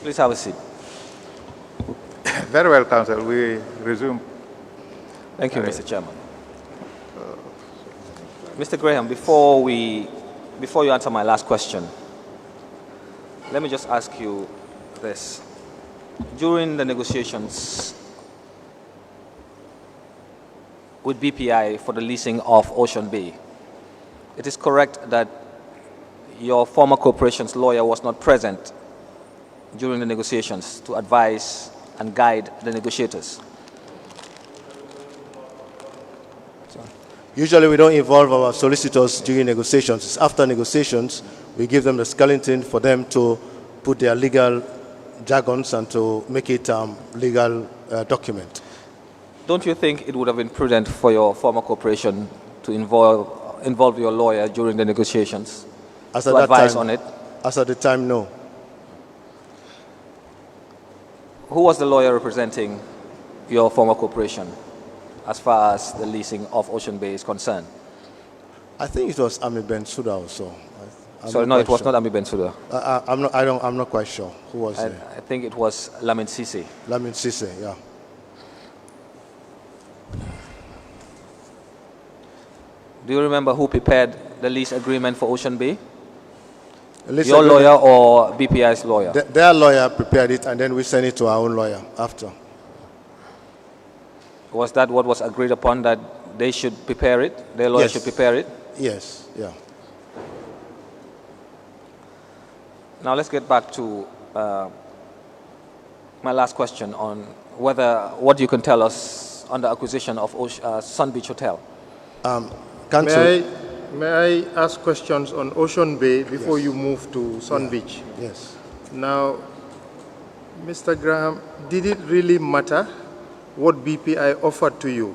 Please have a seat. Very well, Council. We resume. Thank you, Mr. Chairman. Mr. Graham, before you answer my last question, let me just ask you this. During the negotiations with BPI for the leasing of Ocean Bay, it is correct that your former corporation's lawyer was not present during the negotiations to advise and guide the negotiators? Usually we don't involve our solicitors during negotiations. It's after negotiations, we give them the skeleton for them to put their legal jargons and to make it legal document. Don't you think it would have been prudent for your former corporation to involve your lawyer during the negotiations to advise on it? As at the time, no. Who was the lawyer representing your former corporation as far as the leasing of Ocean Bay is concerned? I think it was Ami Bensouda also. So no, it was not Ami Bensouda. I'm not quite sure who was it. I think it was Lamin Sisi. Lamin Sisi, yeah. Do you remember who prepared the lease agreement for Ocean Bay? Your lawyer or BPI's lawyer? Their lawyer prepared it, and then we sent it to our own lawyer after. Was that what was agreed upon, that they should prepare it? Their lawyer should prepare it? Yes, yeah. Now let's get back to my last question on what you can tell us on the acquisition of Sun Beach Hotel. May I ask questions on Ocean Bay before you move to Sun Beach? Yes. Now, Mr. Graham, did it really matter what BPI offered to you,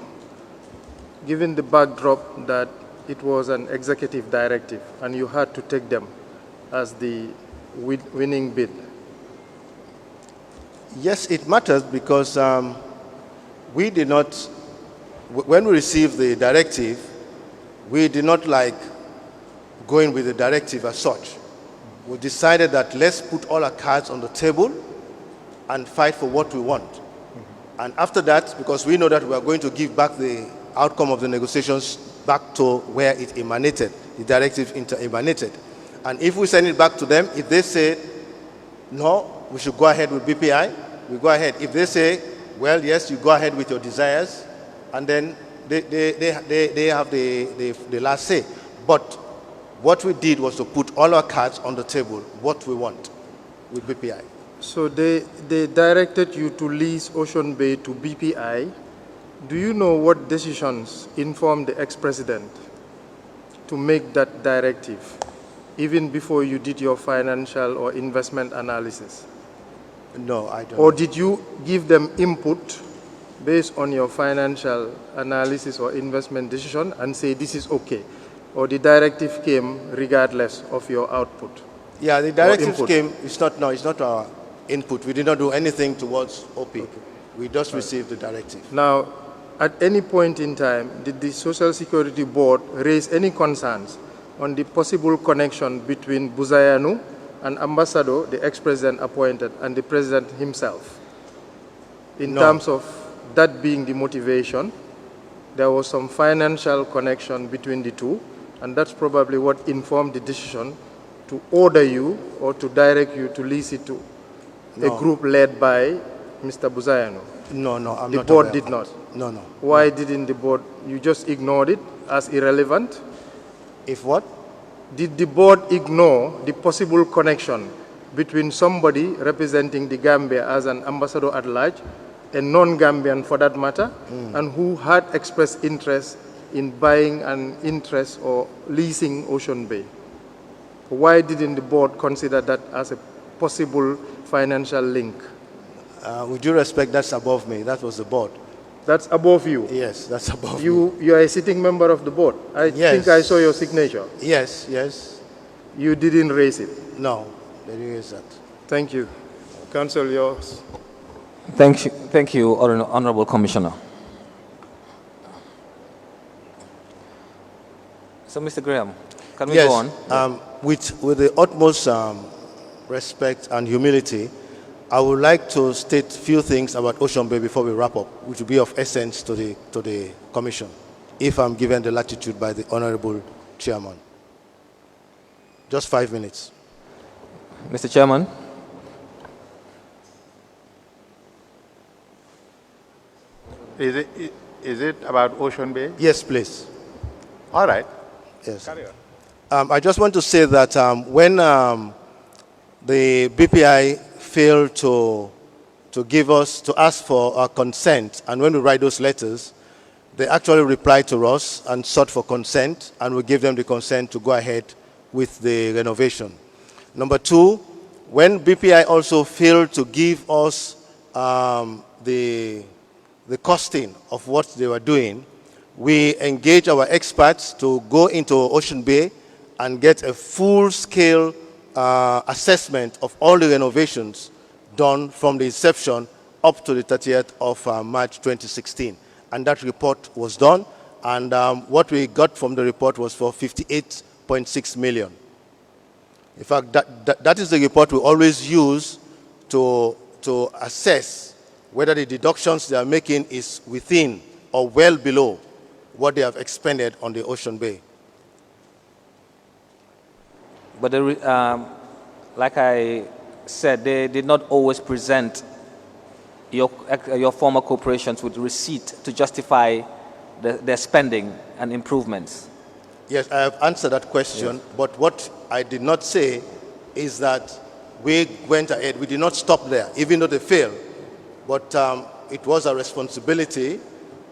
given the backdrop that it was an executive directive and you had to take them as the winning bid? Yes, it matters because we did not, when we received the directive, we did not like going with the directive as such. We decided that let's put all our cards on the table and fight for what we want. And after that, because we know that we are going to give back the outcome of the negotiations back to where it emanated, the directive emanated. And if we send it back to them, if they say, no, we should go ahead with BPI, we go ahead. If they say, well, yes, you go ahead with your desires, and then they have the last say. But what we did was to put all our cards on the table, what we want with BPI. So they directed you to lease Ocean Bay to BPI. Do you know what decisions informed the ex-president to make that directive, even before you did your financial or investment analysis? No, I don't. Or did you give them input based on your financial analysis or investment decision and say this is okay? Or the directive came regardless of your output? Yeah, the directive came, it's not our input. We did not do anything towards OP. Okay. We just received the directive. Now, at any point in time, did the Social Security Board raise any concerns on the possible connection between Buzayanu and Ambassador, the ex-president appointed, and the president himself? In terms of that being the motivation, there was some financial connection between the two, and that's probably what informed the decision to order you or to direct you to lease it to a group led by Mr. Buzayanu. No, I'm not. The board did not? No. Why didn't the board? You just ignored it as irrelevant? If what? Did the board ignore the possible connection between somebody representing the Gambia as an ambassador at large, a non-Gambian for that matter, and who had expressed interest in buying an interest or leasing Ocean Bay? Why didn't the board consider that as a possible financial link? With due respect, that's above me. That was the board. That's above you? Yes, that's above you. You are a sitting member of the board. I think I saw your signature. Yes. You didn't raise it? No, they didn't raise that. Thank you. Council, yours. Thank you, Honorable Commissioner. So, Mr. Graham, can we go on? With the utmost respect and humility, I would like to state a few things about Ocean Bay before we wrap up, which will be of essence to the Commission, if I'm given the latitude by the Honorable Chairman. Just 5 minutes. Mr. Chairman. Is it about Ocean Bay? Yes, please. All right. Yes. Carry on. I just want to say that when the BPI failed to ask for our consent, and when we write those letters, they actually replied to us and sought for consent, and we gave them the consent to go ahead with the renovation. Number two, when BPI also failed to give us the costing of what they were doing, we engaged our experts to go into Ocean Bay and get a full-scale assessment of all the renovations done from the inception up to the 30th of March 2016. And that report was done, and what we got from the report was for 58.6 million. In fact, that is the report we always use to assess whether the deductions they are making is within or well below what they have expended on the Ocean Bay. But like I said, they did not always present your former corporations with receipt to justify their spending and improvements. Yes, I have answered that question, but what I did not say is that we went ahead. We did not stop there, even though they failed. But it was our responsibility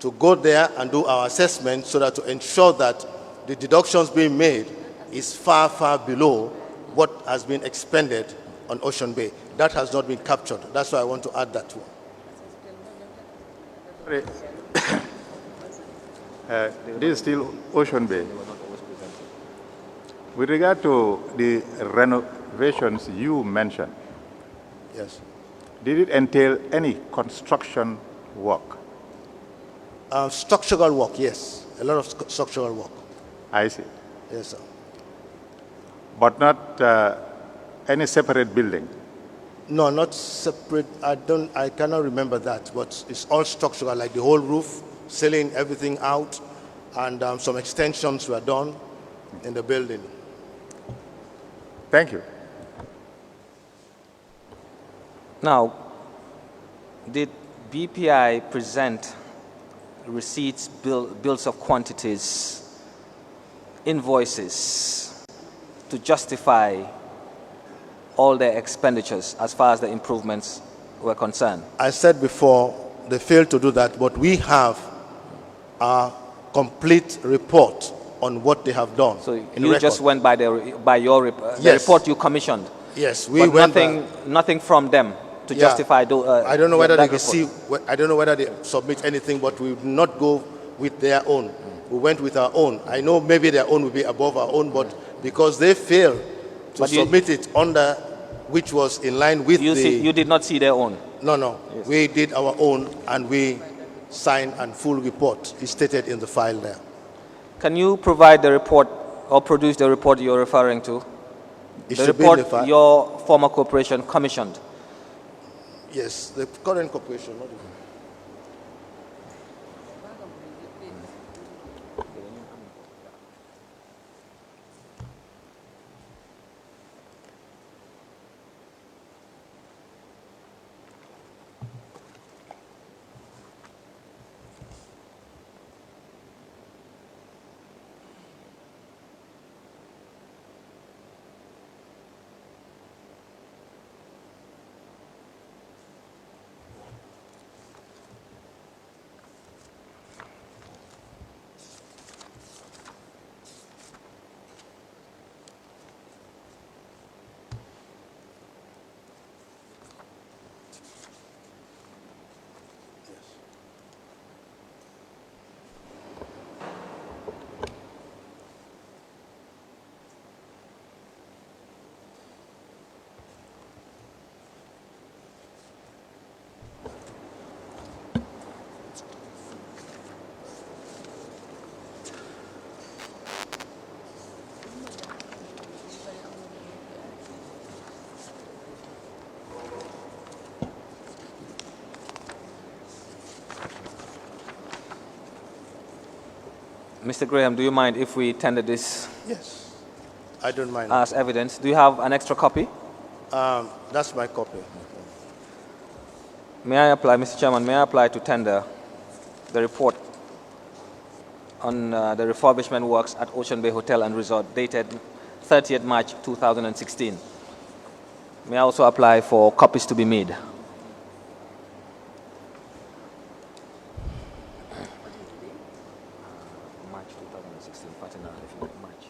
to go there and do our assessment so that to ensure that the deductions being made is far, far below what has been expended on Ocean Bay. That has not been captured. That's why I want to add that one. This is still Ocean Bay. With regard to the renovations you mentioned, Yes. did it entail any construction work? Structural work, yes. A lot of structural work. I see. Yes, sir. But not any separate building? No, not separate. I cannot remember that, but it's all structural, like the whole roof, ceiling, everything out, and some extensions were done in the building. Thank you. Now, did BPI present receipts, bills of quantities, invoices to justify all their expenditures as far as the improvements were concerned? I said before, they failed to do that, but we have a complete report on what they have done. So in you record. just went by the Yes. report you commissioned, Yes, we but went nothing from them to justify. I don't know whether that they report. I don't know whether they submit anything, but we will not go with their own. We went with our own. I know maybe their own will be above our own, but because they failed to But you- submit it under which was in line with You did not see their own. No. Yes. We did our own, and we signed a full report. It's stated in the file there. Can you provide the report or produce the report you're referring to? It The should be in report the file. your former corporation commissioned. Yes, the current corporation. Not even. Mr. Graham, do you mind if we tender this Yes, I don't mind. as evidence? Do you have an extra copy? That's my copy. May I apply, Mr. Chairman, may I apply to tender the report on the refurbishment works at Ocean Bay Hotel and Resort dated 30th March 2016? May I also apply for copies to be made? March 2016, March.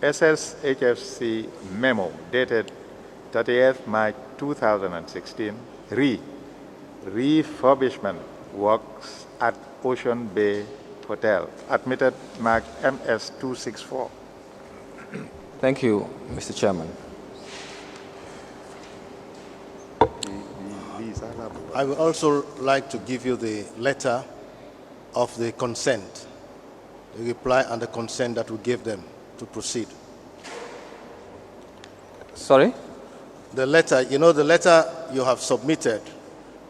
SSHFC memo dated 30th March 2016, refurbishment works at Ocean Bay Hotel, admitted mark MS 264. Thank you, Mr. Chairman. I would also like to give you the letter of the consent, the reply and the consent that we gave them to proceed. Sorry? The letter, you know, the letter you have submitted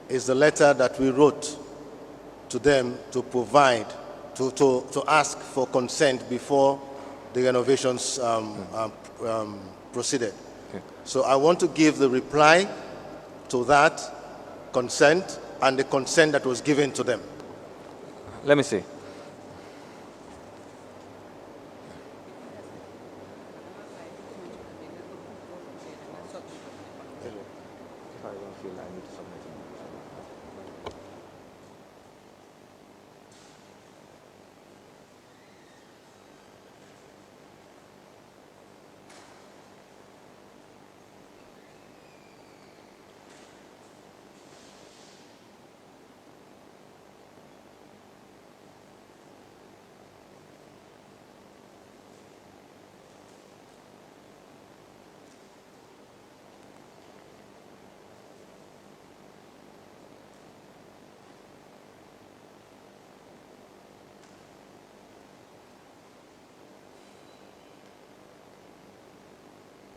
is the letter that we wrote to them to provide, to ask for consent before the renovations proceeded. Okay. So I want to give the reply to that consent and the consent that was given to them. Let me see.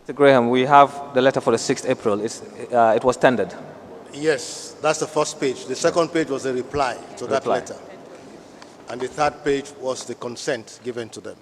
Mr. Graham, we have the letter for the 6th April. It was tendered. Yes, that's the first page. The second page was a reply to that Reply. letter. And the third page was the consent given to them.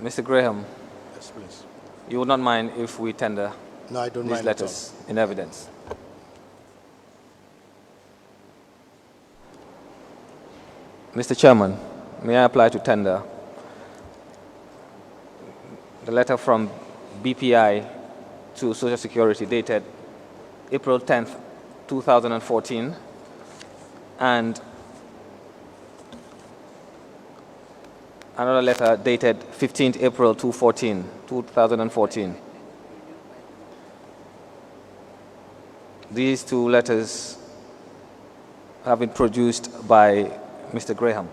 Mr. Graham, Yes, please. you would not mind if we tender No, I don't these mind at all. letters in evidence? Mr. Chairman, may I apply to tender the letter from BPI to Social Security dated April 10th, 2014, and another letter dated 15th April 2014. These two letters have been produced by Mr. Graham.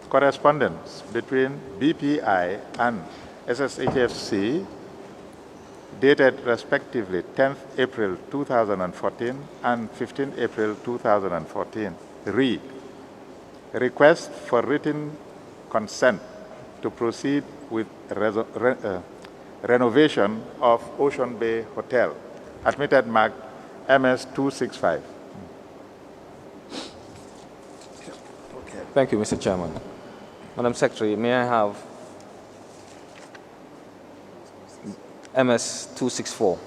correspondence between BPI and SSHFC dated respectively 10th April 2014 and 15th April 2014 read, request for written consent to proceed with renovation of Ocean Bay Hotel, admitted mark MS 265. Thank you, Mr. Chairman. Madam Secretary, may I have MS 264?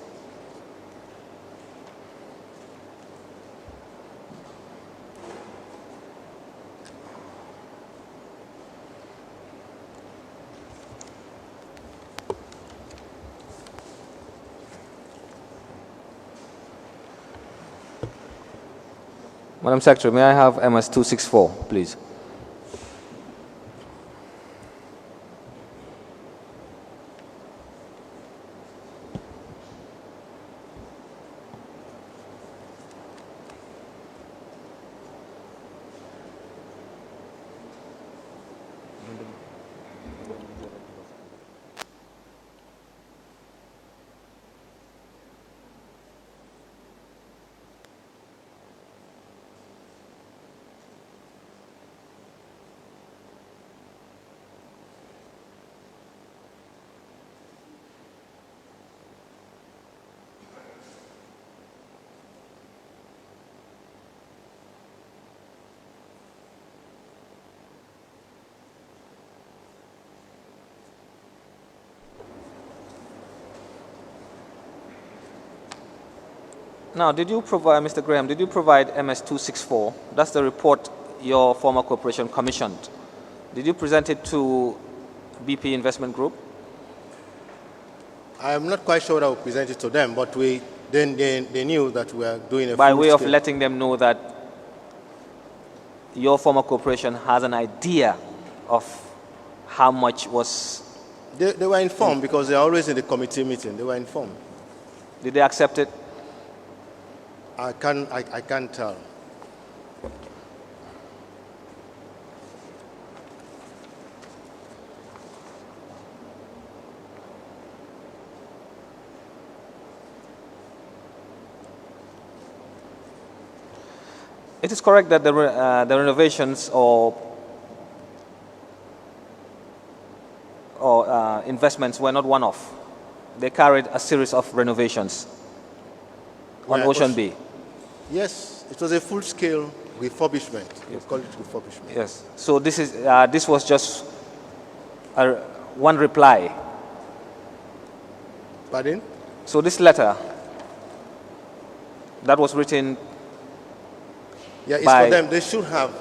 Madam Secretary, may I have MS 264, please? Now, did you provide, Mr. Graham, did you provide MS 264? That's the report your former corporation commissioned. Did you present it to BP Investment Group? I'm not quite sure I will present it to them, but they knew that we are doing a By way of full-scale- letting them know that your former corporation has an idea of how much was... They were informed because they are always in the committee meeting. They were informed. Did they accept it? I can't tell. It is correct that the renovations or investments were not one-off. They carried a series of renovations on Well, Ocean Bay. Yes, it was a full-scale refurbishment. We call it refurbishment. Yes. So this is this was just one reply. Pardon? So this letter that was written Yeah, it's by- for them. They should have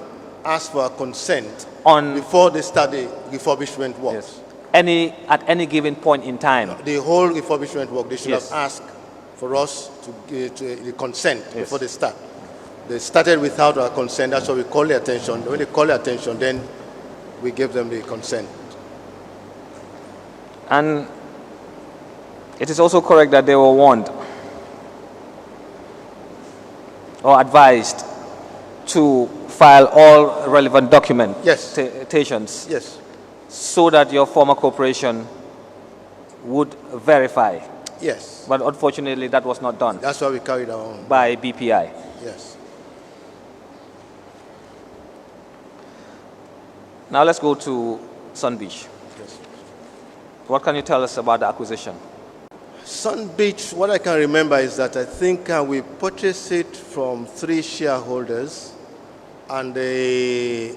asked for a consent on before they start the refurbishment works. yes, at any given point in time. The whole refurbishment work, they should Yes. have asked for us to the consent Yes. before they start. They started without our consent. That's why we call their attention. When they call their attention, then we give them the consent. And it is also correct that they were warned or advised to file all relevant documentations Yes. so that your former corporation would verify. Yes. But unfortunately, that was not done That's why we carried our own. by BPI. Yes. Now let's go to Sun Beach. Yes. What can you tell us about the acquisition? Sun Beach, what I can remember is that I think we purchased it from 3 shareholders, and the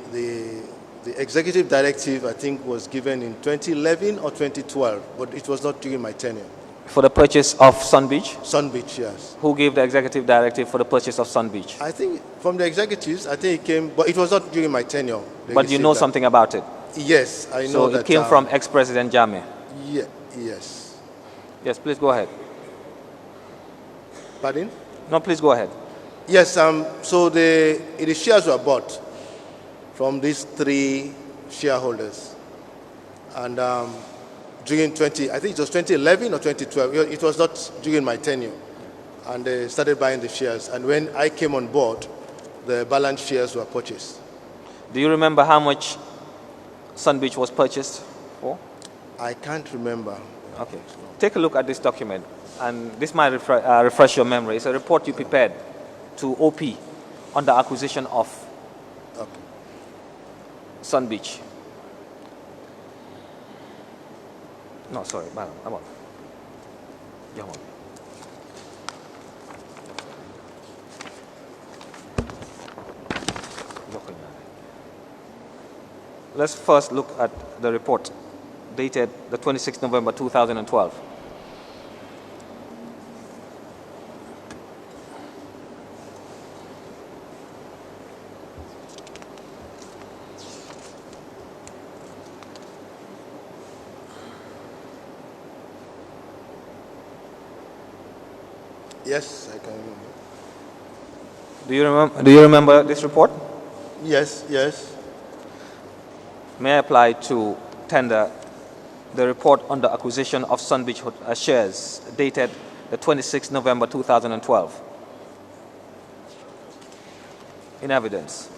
executive directive, I think, was given in 2011 or 2012, but it was not during my tenure. For the purchase of Sun Beach? Sun Beach, yes. Who gave the executive directive for the purchase of Sun Beach? I think from the executives, I think it came, but it was not during my tenure. They But you received know that. something about it? Yes, I know So that. it came from ex-President Jammeh? Yes. Yes, please go ahead. Pardon? No, please go ahead. Yes, so the shares were bought from these 3 shareholders. And during I think it was 2011 or 2012, it was not during my tenure. And they started buying the shares. And when I came on board, the balance shares were purchased. Do you remember how much Sun Beach was purchased for? I can't remember. Okay. Take a look at this document, and this might refresh your memory. It's a report you prepared to OP on the acquisition of Sun Beach. No, sorry, madam. Come on. Come on. Let's first look at the report dated the 26th November 2012. Yes, I can remember. Do you remember this report? Yes, yes. May I apply to tender the report on the acquisition of Sun Beach shares dated the 26th November 2012 in evidence?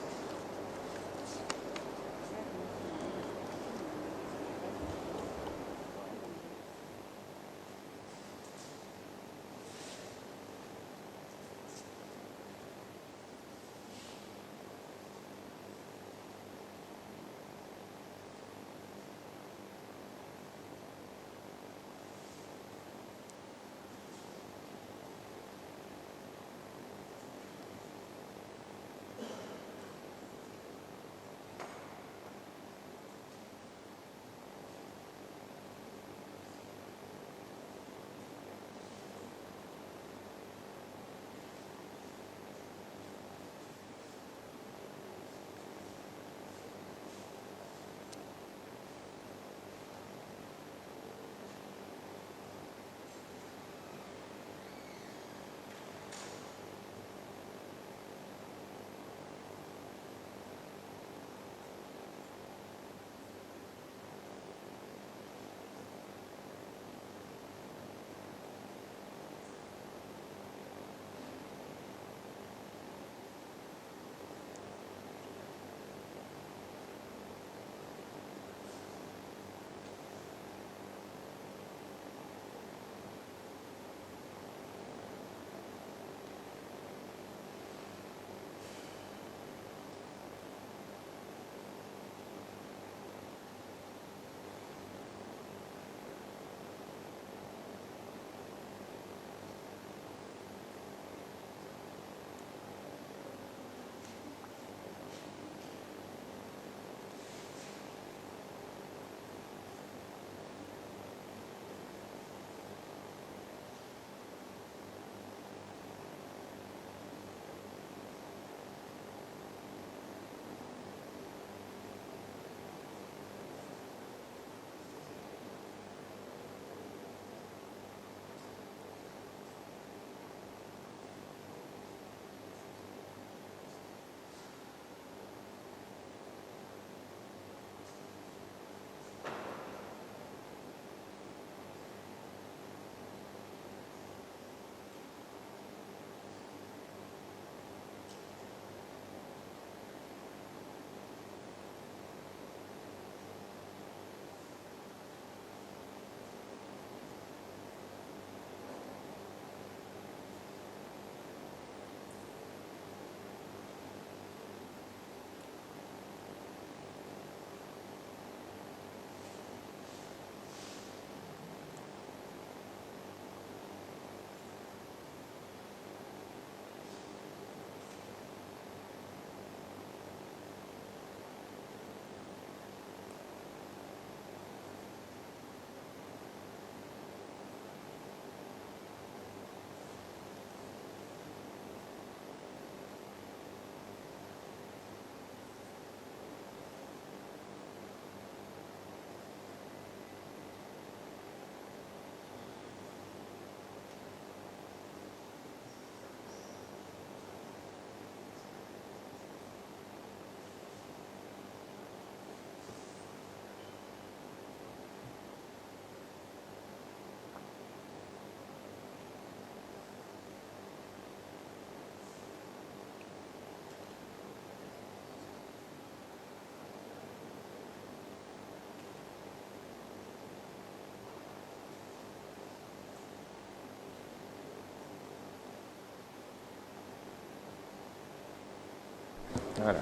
All right.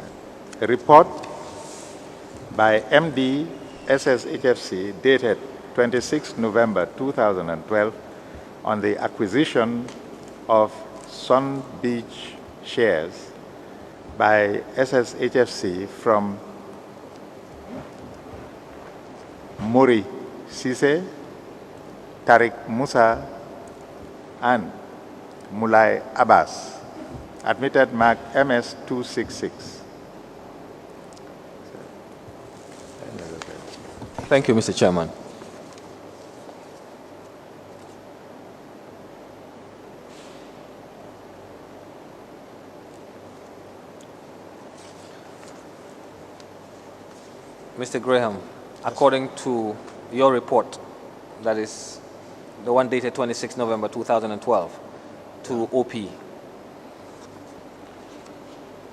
A report by MD SSHFC dated 26 November 2012 on the acquisition of Sun Beach shares by SSHFC from Mori Sise, Tariq Musa, and Mulai Abbas, admitted Mark MS 266. Thank you, Mr. Chairman. Mr. Graham, according to your report, that is the one dated 26 November 2012, to OP,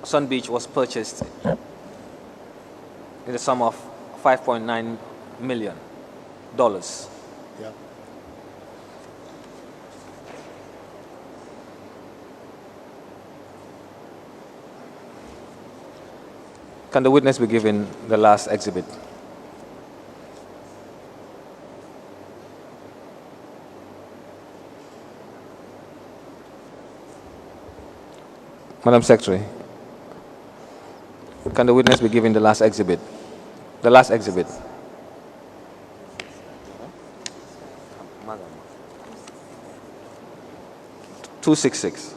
Sun Beach was purchased in the sum of $5.9 million. Yeah. Can the witness be given the last exhibit? Madam Secretary, can the witness be given the last exhibit? The last exhibit. 266.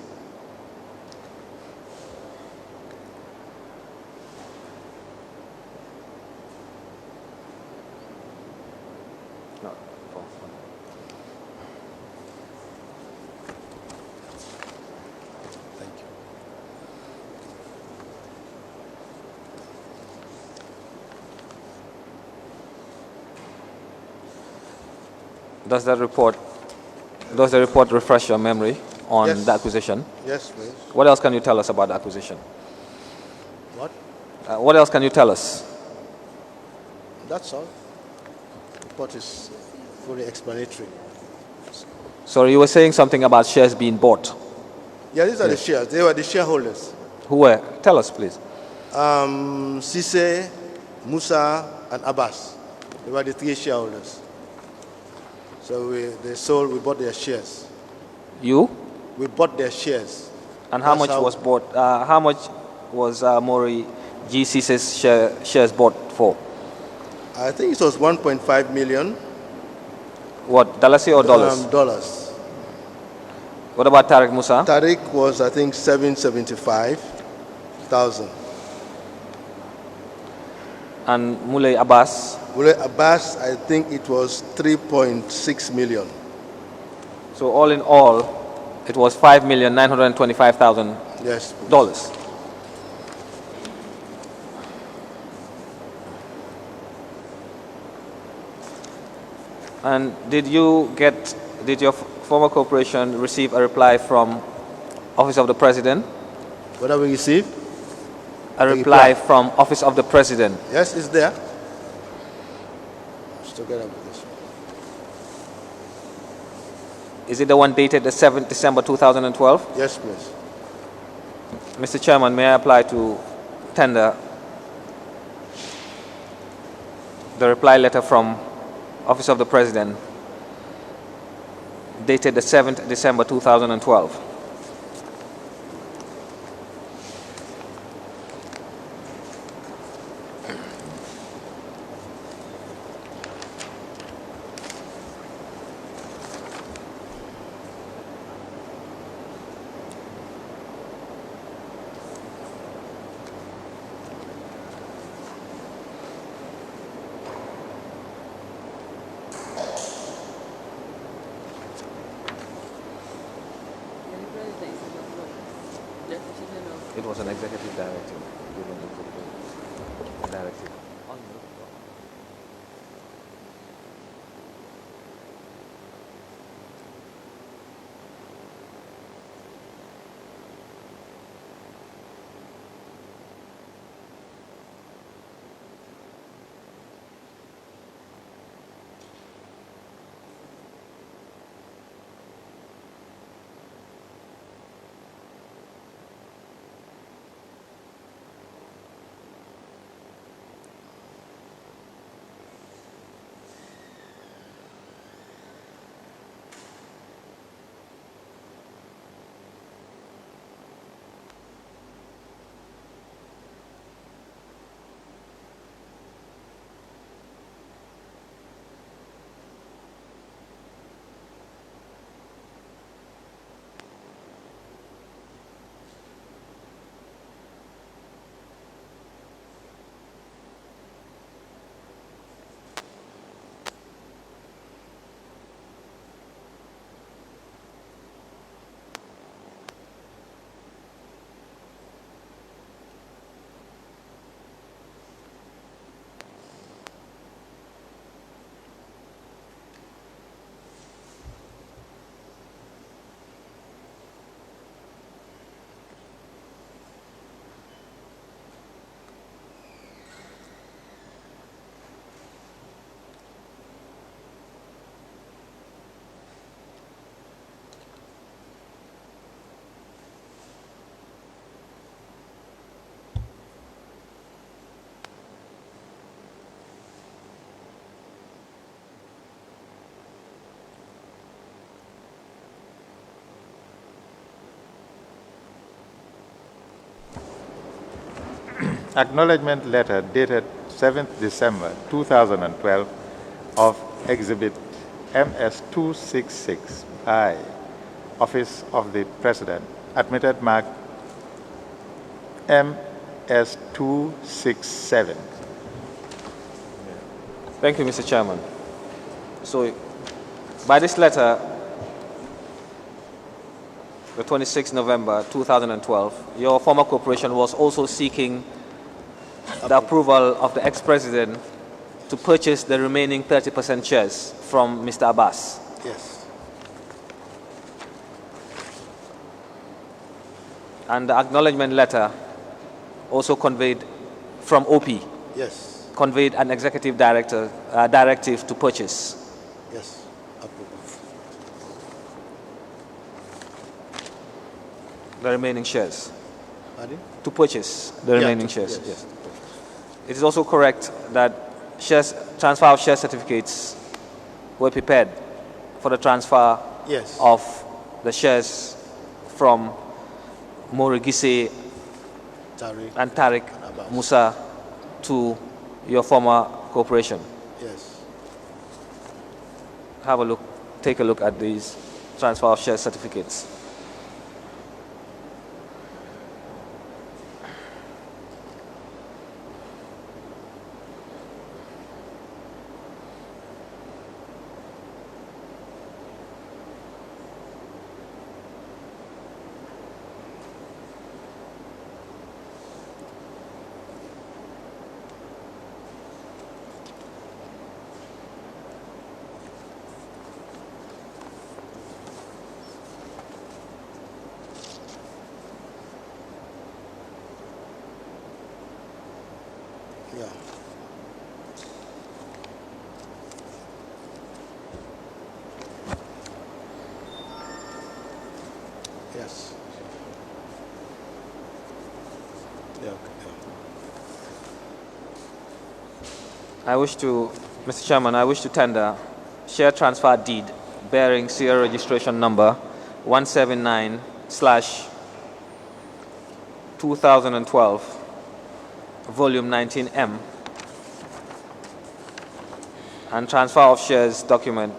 Thank you. Does the report refresh your memory on Yes. the acquisition? Yes, please. What else can you tell us about the acquisition? What? What else can you tell us? That's all. The report is fully explanatory. Sorry, you were saying something about shares being bought. Yeah, these are the shares. They were the shareholders. Who were? Tell us, please. Sise, Musa, and Abbas. They were the three shareholders. So we bought their shares. You? We bought their shares. And how That's much was bought? How much was Mori GCC's shares bought for? I think it was 1.5 million What, dollars or dollars? dollars. What about Tariq Musa? Tariq was, I think, 775,000. And Mulay Abbas? Mulay Abbas, I think it was 3.6 million. So all in all, it was $5,925,000. Yes. Please. And did your former corporation receive a reply from Office of the President? What have we received? A reply from Office of the President. Yes, it's there. Let's together with this one. Is it the one dated the 7th December 2012? Yes, please. Mr. Chairman, may I apply to tender the reply letter from Office of the President dated the 7th December 2012? It was an executive directive. Given the directive. Acknowledgement letter dated 7th December 2012 of Exhibit MS-266 by Office of the President, admitted mark MS-267. Thank you, Mr. Chairman. So, by this letter, the 26th November 2012, your former corporation was also seeking the approval of the ex-president to purchase the remaining 30% shares from Mr. Abbas. Yes. And the acknowledgement letter also conveyed from OP, Yes. conveyed an executive directive to purchase. Yes. Approval. The remaining shares. Pardon? To purchase the remaining shares. Yes. It is also correct that transfer of share certificates were prepared for the transfer Yes. of the shares from Morigise Tariq. and Tariq Abbas. Musa to your former corporation. Yes. Take a look at these transfer of share certificates. Yeah. Yes. Yeah. Okay. Mr. Chairman, I wish to tender share transfer deed bearing serial registration number 179/2012, volume 19M, and transfer of shares document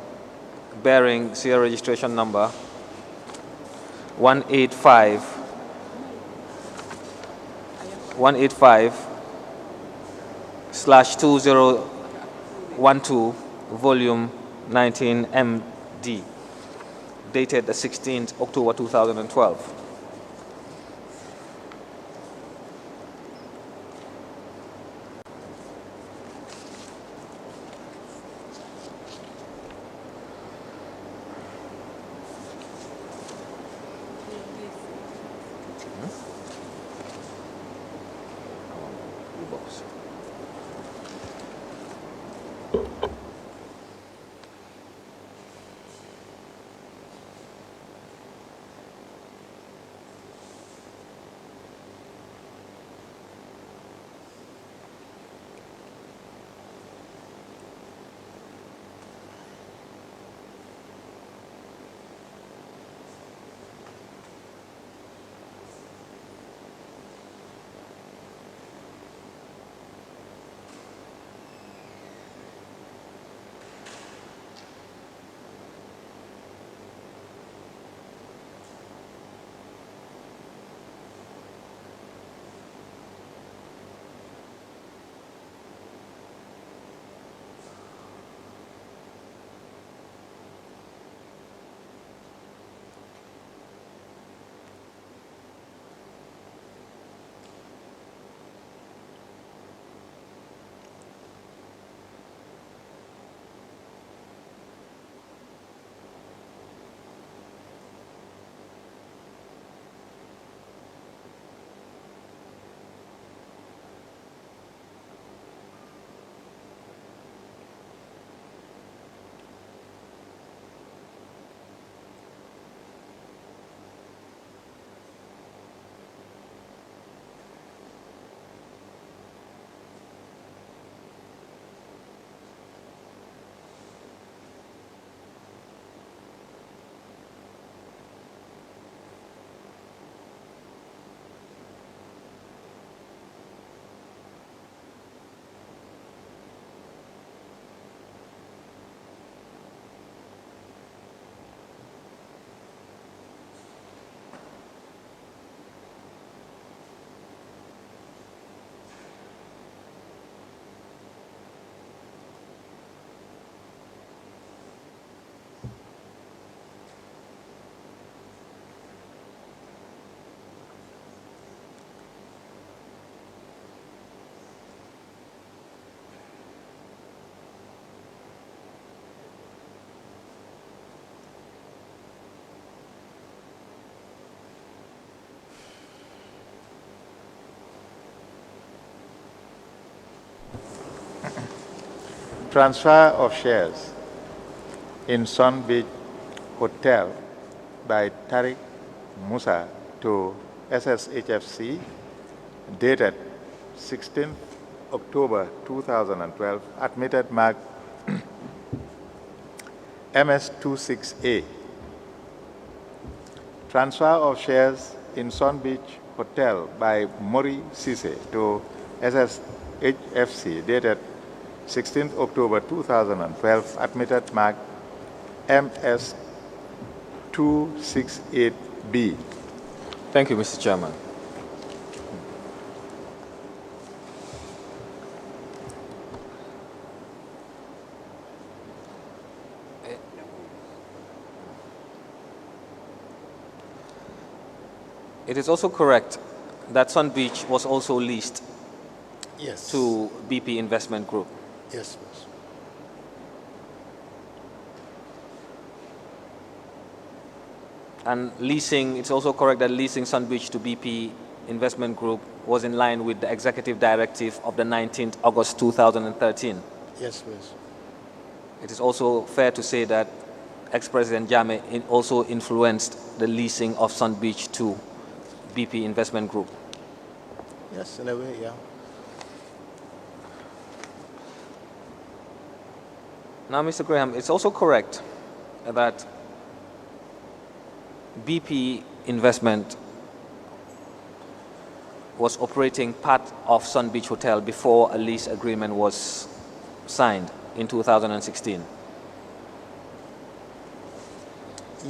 bearing serial registration number 185/2012, volume 19MD, dated the 16th October 2012. transfer of shares in Sun Beach Hotel by Tariq Musa to SSHFC dated 16th October 2012, admitted mark MS26A. Transfer of shares in Sun Beach Hotel by Mori Sise to SSHFC dated 16th October 2012, admitted mark MS268B. Thank you, Mr. Chairman. It is also correct that Sun Beach was also leased Yes. to BP Investment Group. Yes, please. And leasing, it's also correct that leasing Sun Beach to BP Investment Group was in line with the executive directive of the 19th August 2013. Yes, please. It is also fair to say that ex-President Jammeh also influenced the leasing of Sun Beach to BP Investment Group. Yes, in a way, yeah. Now, Mr. Graham, it's also correct that BP Investment was operating part of Sun Beach Hotel before a lease agreement was signed in 2016.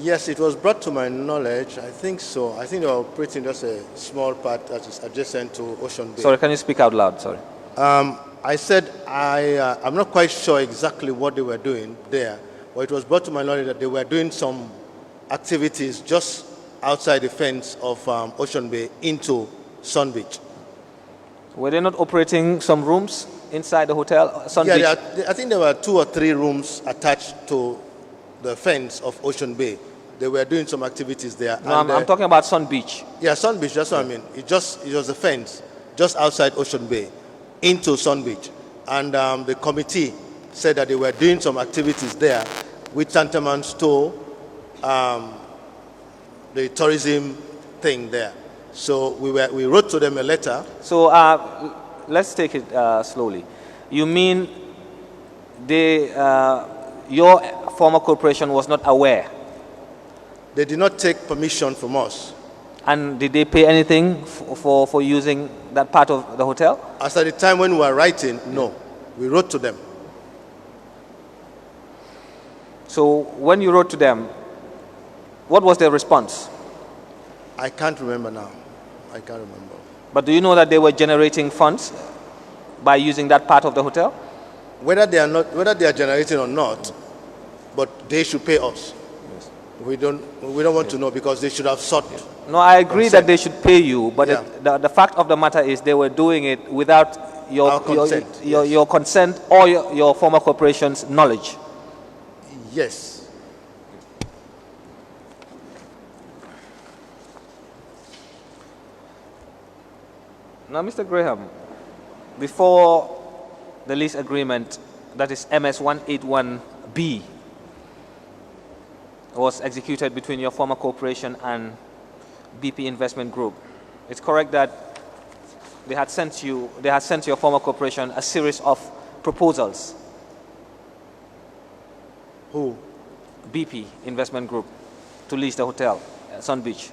Yes, it was brought to my knowledge. I think so. I think they were operating just a small part that is adjacent to Ocean Bay. Sorry, can you speak out loud? Sorry. I said I'm not quite sure exactly what they were doing there, but it was brought to my knowledge that they were doing some activities just outside the fence of Ocean Bay into Sun Beach. Were they not operating some rooms inside the hotel, Sun Beach? I think there were 2 or 3 rooms attached to the fence of Ocean Bay. They were doing some activities there. No, I'm talking about Sun Beach. Yeah, Sun Beach, that's what I mean. It was a fence just outside Ocean Bay into Sun Beach. And the committee said that they were doing some activities there which tantamount to the tourism thing there. So we wrote to them a letter. So let's take it slowly. You mean your former corporation was not aware? They did not take permission from us. And did they pay anything for using that part of the hotel? As at the time when we were writing, no. We wrote to them. So when you wrote to them, what was their response? I can't remember now. I can't remember. But do you know that they were generating funds by using that part of the hotel? Whether they are generating or not, but they should pay us. Yes. We don't want to know because they should have sought. No, I agree Consent. that they should pay you, but Yeah. the fact of the matter is they were doing it without Our consent, yes. your consent or your former corporation's knowledge. Yes. Now, Mr. Graham, before the lease agreement, that is MS181B, was executed between your former corporation and BP Investment Group, it's correct that they had sent your former corporation a series of proposals. Who? BP Investment Group to lease the hotel, Sun Beach.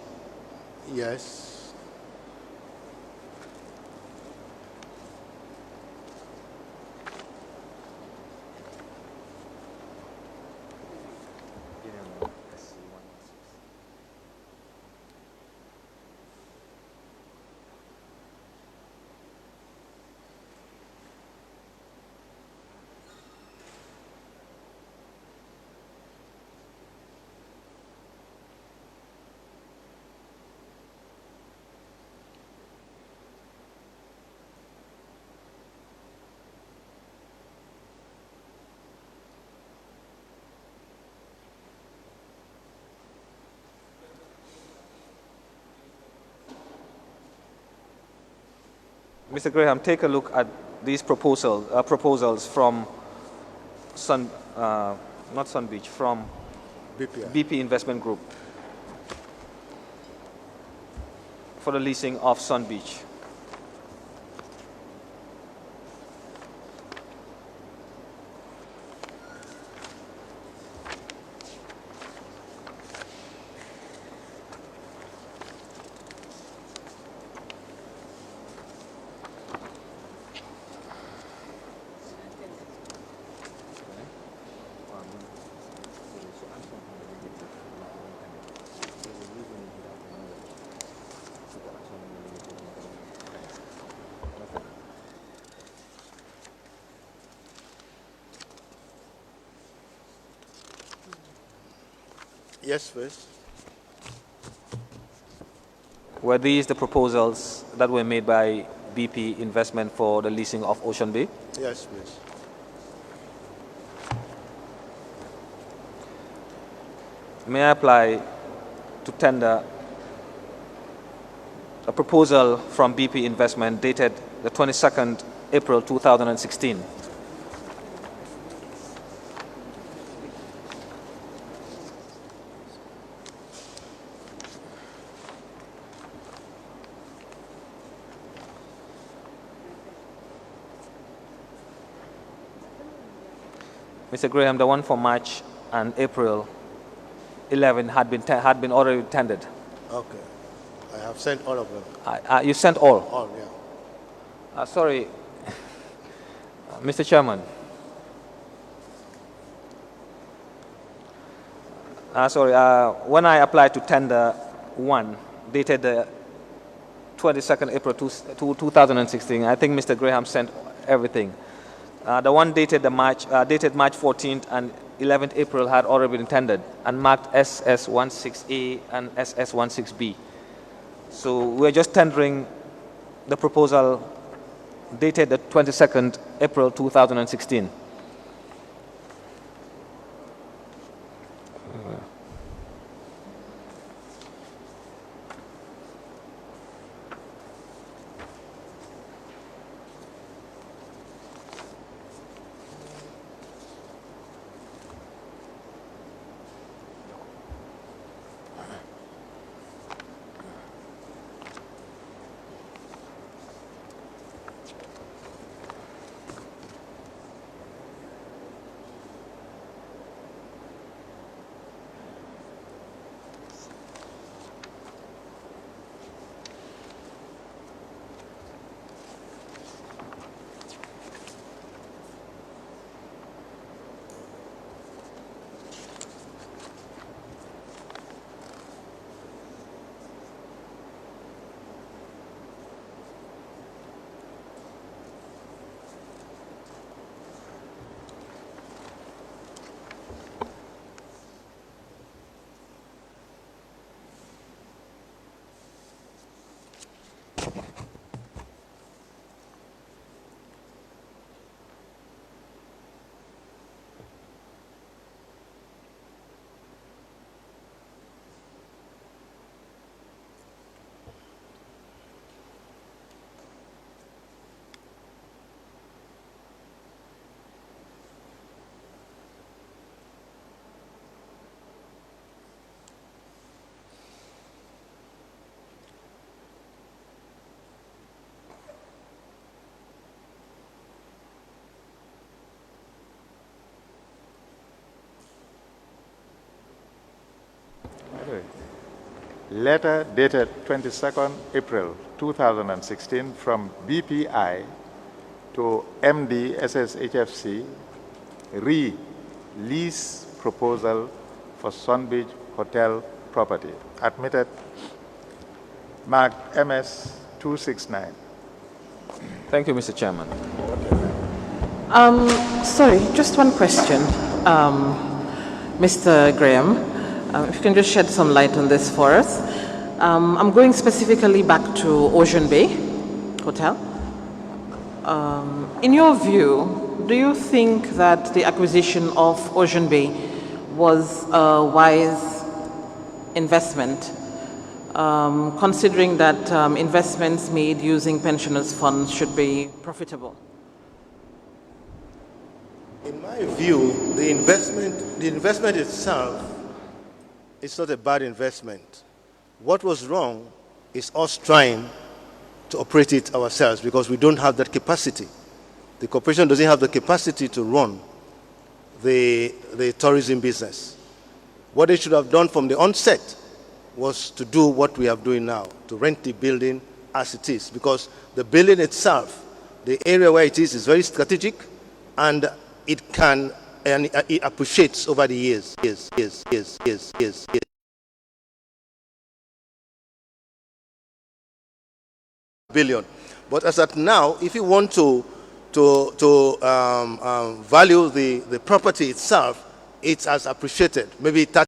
Yes. Mr. Graham, take a look at these proposals from not Sun Beach, from BPI. BP Investment Group for the leasing of Sun Beach. Yes, please. Were these the proposals that were made by BP Investment for the leasing of Ocean Bay? Yes, please. May I apply to tender a proposal from BP Investment dated the 22nd April 2016? Mr. Graham, the one for March and April 11 had been already tendered. Okay. I have sent all of them. You sent all? All, yeah. Sorry, Mr. Chairman. Sorry, when I applied to tender 1, dated the 22nd April 2016, I think Mr. Graham sent everything. The one dated March 14th and 11th April had already been tendered and marked SS16A and SS16B. So we're just tendering the proposal dated the 22nd April 2016. Letter dated 22nd April 2016 from BPI to MD SSHFC, lease proposal for Sun Beach Hotel property. Admitted, marked MS 269. Thank you, Mr. Chairman. Sorry, just one question, Mr. Graham. If you can just shed some light on this for us. I'm going specifically back to Ocean Bay Hotel. In your view, do you think that the acquisition of Ocean Bay was a wise investment, considering that investments made using pensioners' funds should be profitable? In my view, the investment itself is not a bad investment. What was wrong is us trying to operate it ourselves because we don't have that capacity. The corporation doesn't have the capacity to run the tourism business. What they should have done from the onset was to do what we are doing now, to rent the building as it is, because the building itself, the area where it is very strategic, and it appreciates over the years. Billion. But as at now, if you want to value the property itself, it has appreciated, maybe 30